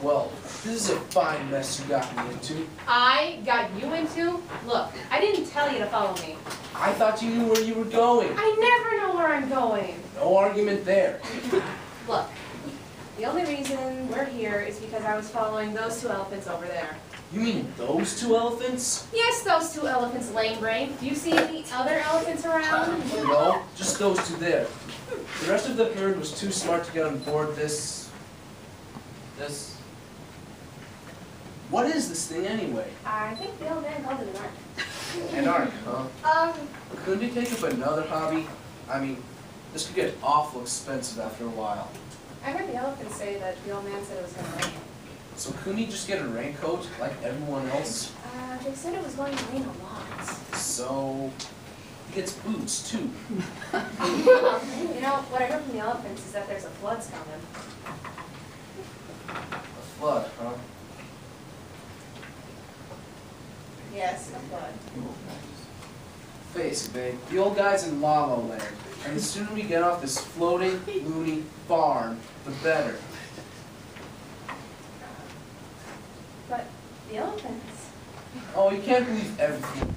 Well, this is a fine mess you got me into. I got you into? Look, I didn't tell you to follow me. I thought you knew where you were going. I never know where I'm going. No argument there. Look, the only reason we're here is because I was following those two elephants over there. You mean those two elephants? Yes, those two elephants, lame brain. Do you see any other elephants around? No, just those two there. The rest of the herd was too smart to get on board this... What is this thing anyway? I think the old man called it an ark. An ark, huh? Couldn't we take up another hobby? I mean, this could get awful expensive after a while. I heard the elephants say that the old man said it was going to rain. So couldn't he just get a raincoat like everyone else? They said it was going to rain a lot. So he gets boots too. You know, what I heard from the elephants is that there's a flood's coming. A flood, huh? Yes, a flood. Face it, babe. The old guy's in La La Land, and the sooner we get off this floating, loony barn, the better. But the elephants. Oh, you can't believe everything.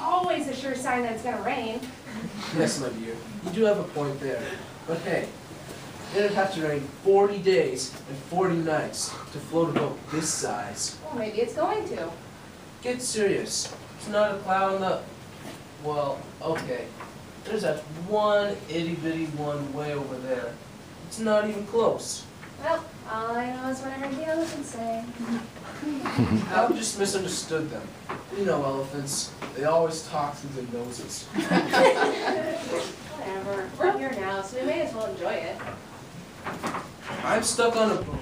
Always a sure sign that it's going to rain. Yes, my dear. You do have a point there. But hey, it'd have to rain 40 days and 40 nights to float a boat this size. Well, maybe it's going to. Get serious. It's not a cloud on the... Well, okay. There's that one itty-bitty one way over there. It's not even close. Well, all I know is what I heard the elephants say. I just misunderstood them. You know elephants. They always talk through their noses. Whatever. We're here now, so we may as well enjoy it. I'm stuck on a boat.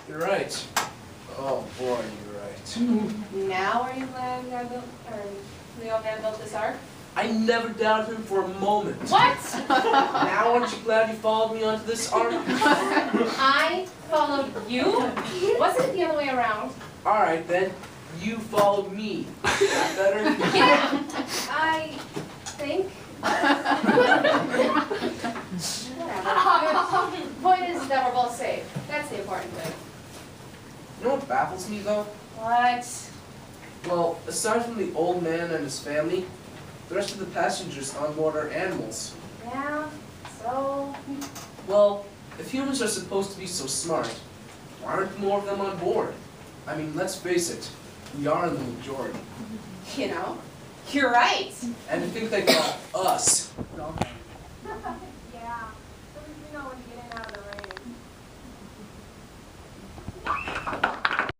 You're right. Oh boy, you're right. Now are you glad the old man built this ark? I never doubted him for a moment. What? Now aren't you glad you followed me onto this ark? I followed you? Wasn't it the other way around? Alright then, you followed me. Is that better? Yeah, I think. Whatever. The point is that we're both safe. That's the important thing. You know what baffles me though? What? Well, aside from the old man and his family, the rest of the passengers on board are animals. Yeah, so... Well, if humans are supposed to be so smart, why aren't more of them on board? I mean, let's face it, we are in the majority. You know, you're right. And to think they call us. Yeah, so we